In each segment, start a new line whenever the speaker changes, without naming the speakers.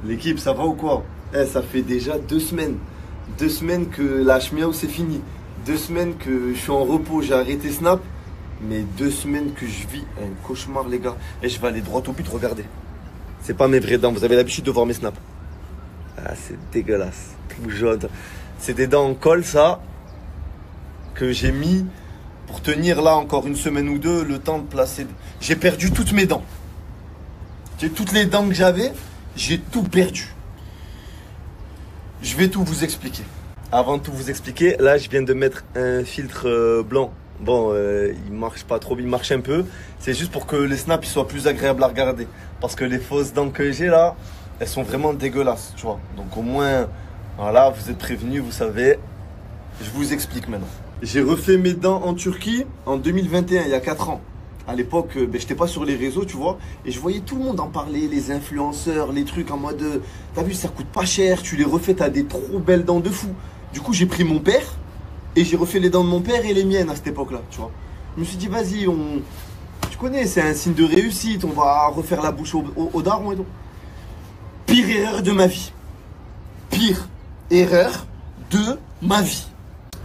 L'équipe, ça va ou quoi? Eh, ça fait déjà 2 semaines. 2 semaines que la Chmiaou c'est fini. 2 semaines que je suis en repos, j'ai arrêté Snap. Mais 2 semaines que je vis un cauchemar, les gars. Et je vais aller droit au but, regardez. C'est pas mes vraies dents, vous avez l'habitude de voir mes snaps. Ah, c'est dégueulasse. Tout jaune. C'est des dents en colle, ça, que j'ai mis pour tenir là encore une semaine ou deux, le temps de placer. J'ai perdu toutes mes dents. Toutes les dents que j'avais, j'ai tout perdu. Je vais tout vous expliquer. Avant de tout vous expliquer, là, je viens de mettre un filtre blanc. Bon, il marche pas trop, il marche un peu. C'est juste pour que les snaps soient plus agréables à regarder. Parce que les fausses dents que j'ai là, elles sont vraiment dégueulasses, tu vois. Donc au moins, voilà, vous êtes prévenus, vous savez. Je vous explique maintenant. J'ai refait mes dents en Turquie en 2021, il y a 4 ans. À l'époque, je n'étais pas sur les réseaux, tu vois. Et je voyais tout le monde en parler, les influenceurs, les trucs en mode... T'as vu, ça coûte pas cher, tu les refais, t'as des trop belles dents de fou. Du coup, j'ai pris mon père et j'ai refait les dents de mon père et les miennes à cette époque-là, tu vois. Je me suis dit, vas-y, tu connais, c'est un signe de réussite, on va refaire la bouche au daron et tout. Pire erreur de ma vie. Pire erreur de ma vie.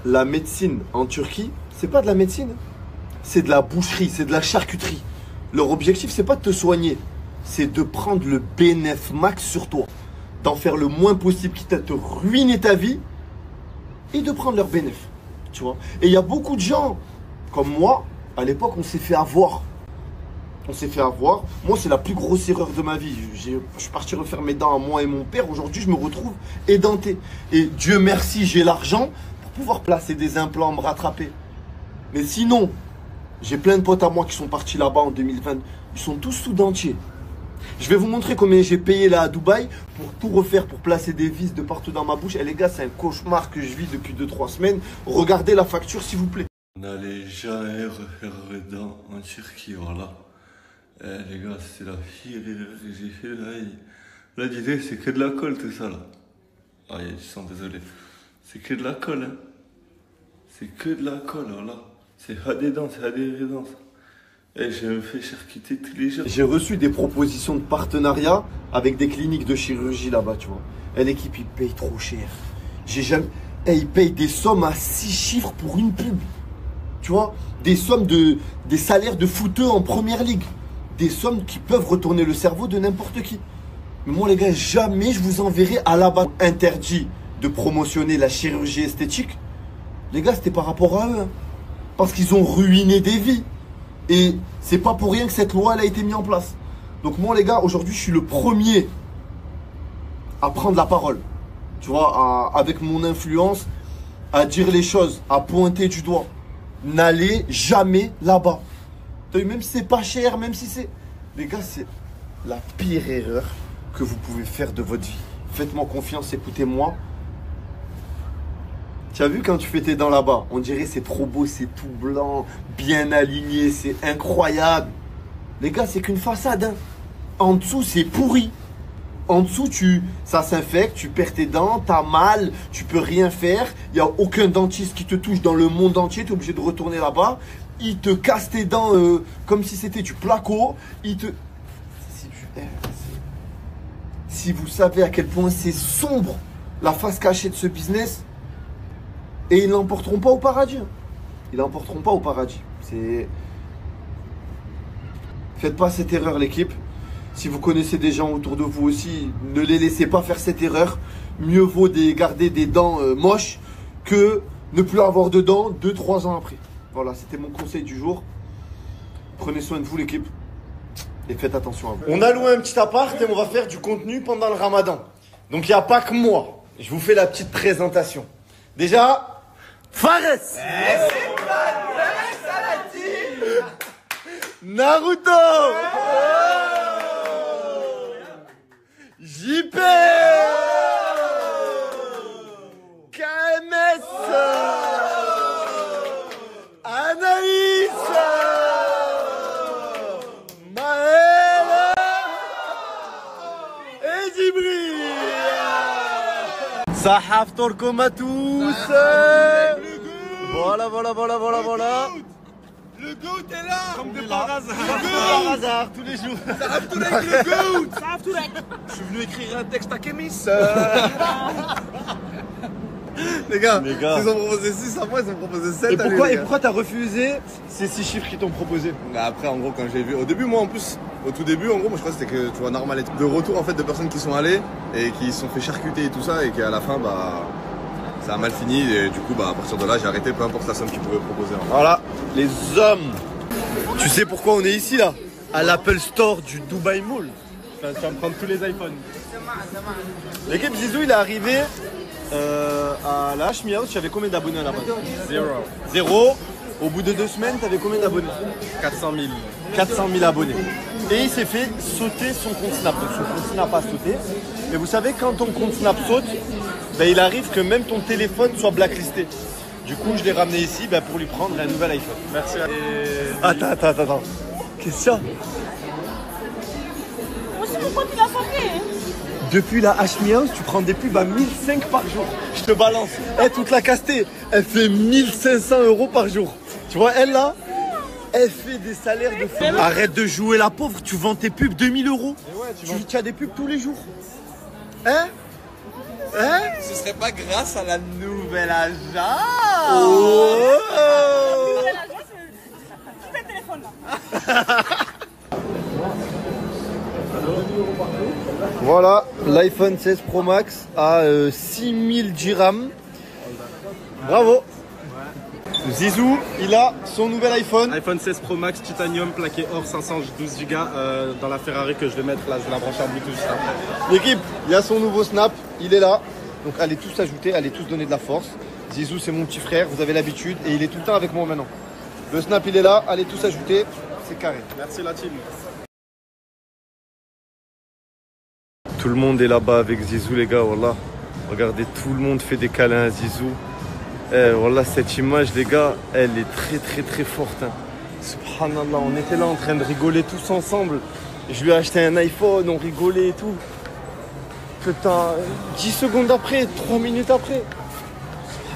La médecine en Turquie, c'est pas de la médecine, c'est de la boucherie, c'est de la charcuterie. Leur objectif, c'est pas de te soigner, c'est de prendre le bénéf max sur toi, d'en faire le moins possible, quitte à te ruiner ta vie, et de prendre leur bénéf, tu vois. Et il y a beaucoup de gens, comme moi, à l'époque, on s'est fait avoir. On s'est fait avoir. Moi, c'est la plus grosse erreur de ma vie. Je suis parti refaire mes dents à moi et mon père. Aujourd'hui, je me retrouve édenté. Et Dieu merci, j'ai l'argent pour pouvoir placer des implants, me rattraper. Mais sinon, j'ai plein de potes à moi qui sont partis là-bas en 2020. Ils sont tous sous dentiers. Je vais vous montrer combien j'ai payé là à Dubaï pour tout refaire, pour placer des vis de partout dans ma bouche. Et les gars, c'est un cauchemar que je vis depuis 2-3 semaines. Regardez la facture, s'il vous plaît. On allait jamais refaire les dents en Turquie, voilà. Eh les gars, c'est la pire erreur que j'ai fait là. Là, disais, c'est que de la colle tout ça là. Ah, je sens désolé. C'est que de la colle, hein. C'est que de la colle, voilà. C'est pas des dents, c'est pas des vraies dents. Et je me fais charcuter tous les jours. J'ai reçu des propositions de partenariat avec des cliniques de chirurgie là-bas, tu vois. Et l'équipe, ils payent trop cher. J'ai jamais. Et ils payent des sommes à 6 chiffres pour une pub. Tu vois, des sommes des salaires de footeux en première ligue. Des sommes qui peuvent retourner le cerveau de n'importe qui. Mais moi les gars, jamais je vous enverrai à la base interdit de promotionner la chirurgie esthétique. Les gars, c'était par rapport à eux, hein. Parce qu'ils ont ruiné des vies. Et c'est pas pour rien que cette loi elle a été mise en place. Donc moi les gars, aujourd'hui je suis le premier à prendre la parole. Tu vois, avec mon influence, à dire les choses, à pointer du doigt. N'allez jamais là-bas. Même si c'est pas cher, même si c'est... Les gars, c'est la pire erreur que vous pouvez faire de votre vie. Faites-moi confiance, écoutez-moi. Tu as vu quand tu fais tes dents là-bas, on dirait c'est trop beau, c'est tout blanc, bien aligné, c'est incroyable. Les gars, c'est qu'une façade, hein. En dessous, c'est pourri. En dessous, ça s'infecte, tu perds tes dents, t'as mal, tu peux rien faire. Il n'y a aucun dentiste qui te touche dans le monde entier, tu es obligé de retourner là-bas. Il te casse tes dents comme si c'était du placo. Si vous savez à quel point c'est sombre la face cachée de ce business, et ils l'emporteront pas au paradis. Ils l'emporteront pas au paradis. Faites pas cette erreur, l'équipe. Si vous connaissez des gens autour de vous aussi, ne les laissez pas faire cette erreur. Mieux vaut garder des dents moches que ne plus avoir de dents 2-3 ans après. Voilà, c'était mon conseil du jour. Prenez soin de vous, l'équipe. Et faites attention à vous. On a loué un petit appart et on va faire du contenu pendant le ramadan. Donc il n'y a pas que moi. Je vous fais la petite présentation. Déjà, Fares. Naruto. JP. KMS. Anaïs. Maël. Et Djibril. Sahaf Torkom à tous. Voilà.
Le GOAT est là.
Comme de par hasard.
Par hasard, tous les jours.
Ça rave tout le GOAT.
Ça va tout rec.
Je suis venu écrire un texte à Kémis.
Les gars,
Les gars.
ils ont proposé 6 à moi, ils ont proposé 7
Et
à lui,
pourquoi
les gars.
t'as refusé ces 6 chiffres qu'ils t'ont proposé?
Mais après, en gros, quand j'ai vu, au début, moi en plus, au tout début, en gros, moi je crois que c'était que, tu vois, normal, et de retour en fait de personnes qui sont allées et qui se sont fait charcuter et tout ça, et qu'à la fin, bah, ça a mal fini, et du coup, bah, à partir de là, j'ai arrêté, peu importe la somme qu'ils pouvaient proposer. En vrai.
Voilà, les hommes. Tu sais pourquoi on est ici là? À l'Apple Store du Dubai Mall.
Tu vas me prendre tous les iPhones.
L'équipe Zizou, il est arrivé à la Hashmi House. Tu avais combien d'abonnés à la base?
0.
0. Au bout de 2 semaines, tu avais combien d'abonnés?
400 000.
400 000 abonnés. Et il s'est fait sauter son compte Snap. Donc son compte Snap a sauté. Mais vous savez, quand ton compte Snap saute, ben, il arrive que même ton téléphone soit blacklisté. Du coup, je l'ai ramené ici ben, pour lui prendre un nouvel iPhone.
Merci.
Attends. Qu'est-ce que c'est?
Moi aussi, mon pote, il a sauté. Hein.
Depuis la Hashmi House, tu prends des pubs à 1005 par jour. Je te balance. Elle, toute la castée, elle fait 1500 € par jour. Tu vois, elle là, elle fait des salaires de fou. Arrête de jouer la pauvre, tu vends tes pubs 2000 €. Tu as des pubs tous les jours. Hein?
Ce serait pas grâce à la nouvelle agence.
Oh!
Qui fait le téléphone là?
Voilà, l'iPhone 16 Pro Max à 6000 dirhams. Bravo. Zizou, il a son nouvel iPhone.
iPhone 16 Pro Max Titanium plaqué or 512 Go dans la Ferrari que je vais mettre là. Je vais la brancher en Bluetooth juste après.
L'équipe, il y a son nouveau Snap, il est là. Donc allez tous ajouter, allez tous donner de la force. Zizou, c'est mon petit frère, vous avez l'habitude et il est tout le temps avec moi maintenant. Le Snap, il est là, allez tous ajouter, c'est carré.
Merci la team.
Tout le monde est là-bas avec Zizou, les gars, voilà. Regardez, tout le monde fait des câlins à Zizou. Voilà, cette image, les gars, elle est très forte. Hein. Subhanallah, on était là en train de rigoler tous ensemble. Je lui ai acheté un iPhone, on rigolait et tout. Putain, 10 secondes après, 3 minutes après.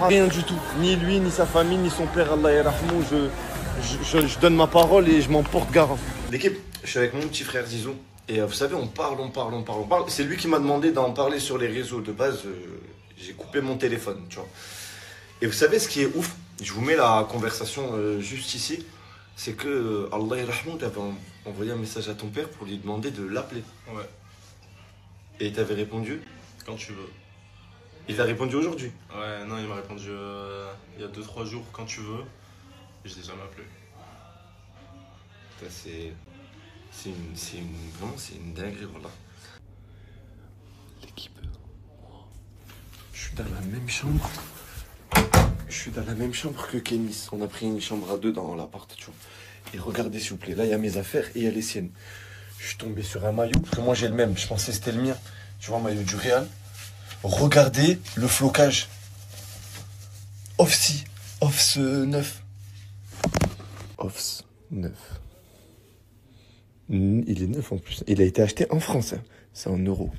Rien du tout. Ni lui, ni sa famille, ni son père, Allah yarahmou. Je donne ma parole et je m'en porte garant. L'équipe, je suis avec mon petit frère Zizou. Et vous savez, on parle. C'est lui qui m'a demandé d'en parler sur les réseaux. De base, j'ai coupé mon téléphone, tu vois. Et vous savez ce qui est ouf? Je vous mets la conversation juste ici. C'est que Allah yarahmou t'avait envoyé un message à ton père pour lui demander de l'appeler.
Ouais.
Et il t'avait répondu?
Quand tu veux.
Il t'a répondu aujourd'hui?
Ouais, non, il m'a répondu il y a 2-3 jours quand tu veux. Et je l'ai jamais appelé.
Vraiment, c'est une dinguerie, voilà. L'équipe. Je suis dans la même chambre. Je suis dans la même chambre que Kénis. On a pris une chambre à 2 dans l'appart, tu vois. Et regardez, s'il vous plaît, là, il y a mes affaires et il y a les siennes. Je suis tombé sur un maillot, parce que moi, j'ai le même. Je pensais que c'était le mien. Tu vois, maillot du Real. Regardez le flocage. Offs 9. Offs 9. Il est neuf en plus. Il a été acheté en France. Hein. C'est en euros.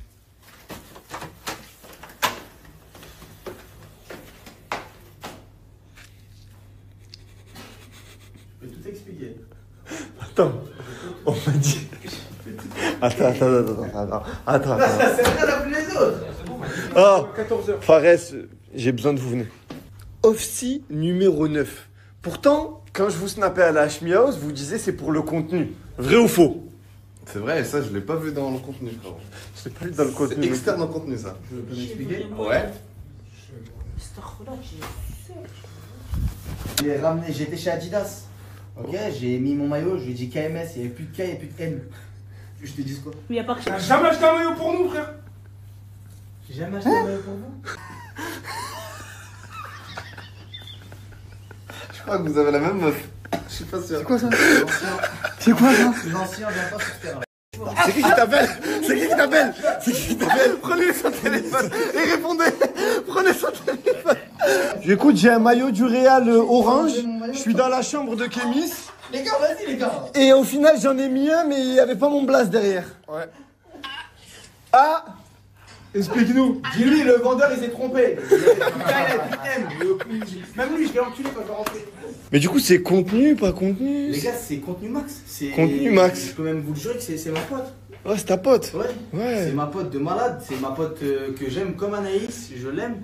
Je vais tout expliquer.
Attends, on m'a dit. Attends.
Ça sert à rien d'appeler les autres.
Ah, Fares, j'ai besoin de vous venir. Offsi numéro 9. Pourtant, quand je vous snappais à la Hashmi House, vous disiez c'est pour le contenu. Vrai ou faux?
C'est vrai, et ça, je l'ai pas vu dans le contenu, frérot.
Je l'ai pas vu dans le contenu.
C'est externe au contenu, ça.
Je peux m'expliquer.
Ouais.
Je l'ai ramené, j'étais chez Adidas. Ok, j'ai mis mon maillot, je lui ai dit KMS, il n'y avait plus de K, il n'y avait plus de M. Je te dis quoi?
Il n'y a pas que ça.
T'as jamais acheté un maillot pour nous, frère?
J'ai jamais acheté un maillot pour vous.
Je crois que vous avez la même meuf. Je suis pas sûr.
C'est quoi ça?
C'est quoi ça? L'ancien vient pas sur terre.
C'est qui t'appelle? Prenez son téléphone et répondez. Prenez son téléphone. Écoute, j'ai un maillot du Real orange. Je suis dans la chambre de Kémis.
Les gars, vas-y les gars.
Et au final, j'en ai mis un, mais il n'y avait pas mon blast derrière.
Ouais.
Ah!
Explique-nous.
Dis-lui, le vendeur il s'est trompé. Il a plus M. Même lui, je l'ai enculé quand je vais rentrer.
Mais du coup, c'est contenu, pas contenu?
Les gars, c'est contenu max.
Contenu max.
Je peux même vous le jurer que c'est ma pote.
Ouais, c'est ta pote.
Ouais. C'est ma pote de malade. C'est ma pote que j'aime comme Anaïs. Je l'aime.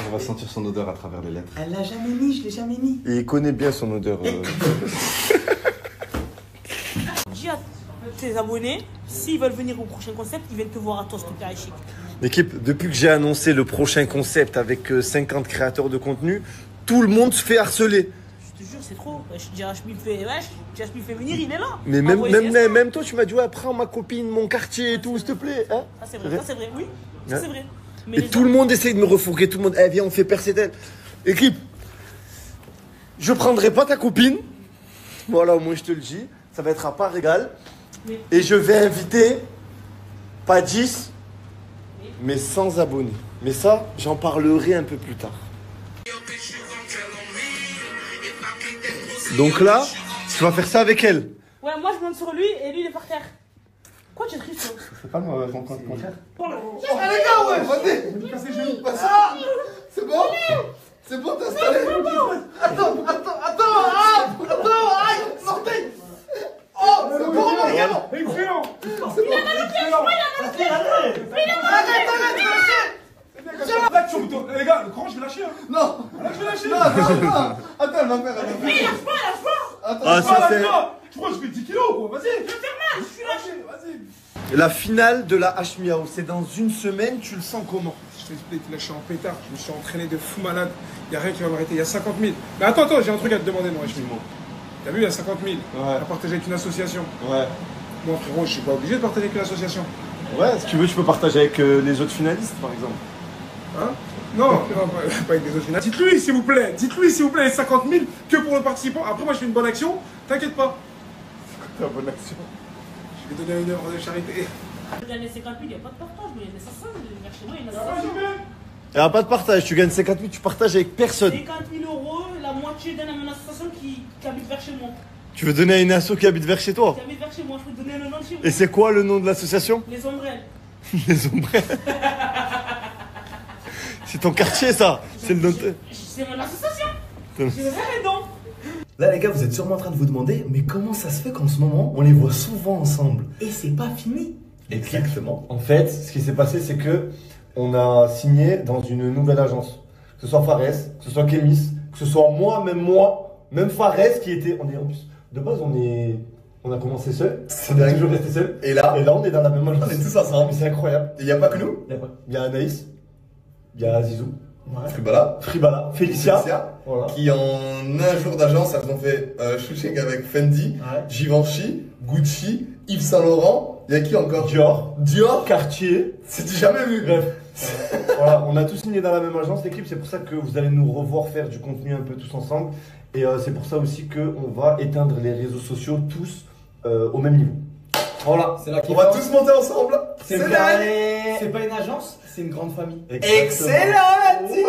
On va sentir son odeur à travers les lettres.
Elle l'a jamais mis, je l'ai jamais mis.
Et il connaît bien son odeur.
Dis à tes abonnés, s'ils veulent venir au prochain concept, ils viennent te voir à toi, s'il te plaît, Chic.
L'équipe, depuis que j'ai annoncé le prochain concept avec 50 créateurs de contenu, tout le monde se fait harceler.
Je te jure, c'est trop. JHB fait venir, il est là.
Mais même toi, tu m'as dit, ouais, prends ma copine, mon quartier et tout, s'il te plaît. Hein?
Ça, c'est vrai, oui. Ça, c'est vrai. Mais
et tout le monde essaye de me refourguer, tout le monde, eh, viens, on fait percer d'elle. Équipe, je prendrai pas ta copine. Voilà, au moins je te le dis. Ça va être à part égale.
Oui.
Et je vais inviter, pas 10, mais 100 abonnés. Mais ça, j'en parlerai un peu plus tard. Donc là, tu vas faire ça avec elle.
Ouais, moi je monte sur lui et lui il est par terre. Quoi, tu es triste?
C'est pas mon contraire.
Ah les gars, ouais, vas-y. C'est bon? C'est bon, t'es installé? Attends, aïe, sortez. Oh, c'est bon, les gars.
Excellent. Arrête, les gars, le cran, je vais lâcher.
Non.
Là, je vais lâcher.
Non. Attends, ma mère,
Mais il lâche pas.
Ah, ça c'est
Tu vois, je fais 10 kilos, gros. Vas-y.
Je vais faire mal, je suis lâché.
Vas-y.
la finale de la H-Miao. C'est dans une semaine, tu le sens comment?
Je t'explique, là, je suis en pétard. Je me suis entraîné de fou malade. Il n'y a rien qui va m'arrêter. Il y a 50 000. Mais attends, j'ai un truc à te demander, moi, H-Miao. T'as vu, il y a 50 000 à partager avec une association.
Ouais.
Moi, frérot, je suis pas obligé de partager avec une association.
Ouais, si tu veux, tu peux partager avec les autres finalistes, par exemple.
Hein? Non, pas avec des autres finalistes. Dites-lui, s'il vous plaît, les 50 000 que pour le participant. Après, moi, je fais une bonne action. T'inquiète pas.
C'est une bonne action.
Je vais donner une œuvre de charité.
Je gagne 50 000, il n'y a pas de partage, mais les 500, vers chez moi, il y en a 500.
Il n'y a pas de partage, tu gagnes 50 000, tu partages avec personne.
50 000 euros, la moitié donne à mon association qui habite vers chez moi.
Tu veux donner à une asso qui habite vers chez toi?
Qui habite vers chez moi, je peux te donner le nom de chez moi.
Et c'est quoi le nom de l'association?
Les ombrelles.
Les ombrelles. C'est ton quartier, ça. C'est le nom de...
C'est mon association. Je vais faire les dons.
Là les gars, vous êtes sûrement en train de vous demander, mais comment ça se fait qu'en ce moment, on les voit souvent ensemble? Et c'est pas fini.
Exactement. En fait, ce qui s'est passé, c'est que on a signé dans une nouvelle agence. Que ce soit Fares, que ce soit Kémis, que ce soit moi, même Fares qui était... On est en plus... De base, on a commencé seul. On a toujours resté seul.
Et là,
on est dans la même agence.
on est tous ensemble.
C'est incroyable.
Il n'y a pas que nous.
Il y a Anaïs, il y a Zizou,
Fribala,
Félicia. Voilà.
Qui en un jour d'agence, elles ont fait shooting avec Fendi, Givenchy, Gucci, Yves Saint Laurent. Il y a qui encore? Dior,
Cartier.
C'est du jamais vu.
Bref. Voilà, on a tous signé dans la même agence, l'équipe. C'est pour ça que vous allez nous revoir faire du contenu un peu tous ensemble. Et c'est pour ça aussi qu'on va éteindre les réseaux sociaux tous au même niveau. Voilà.
On va tous monter ensemble.
C'est pas une agence, c'est une grande famille.
Exactement.
Excellent la team.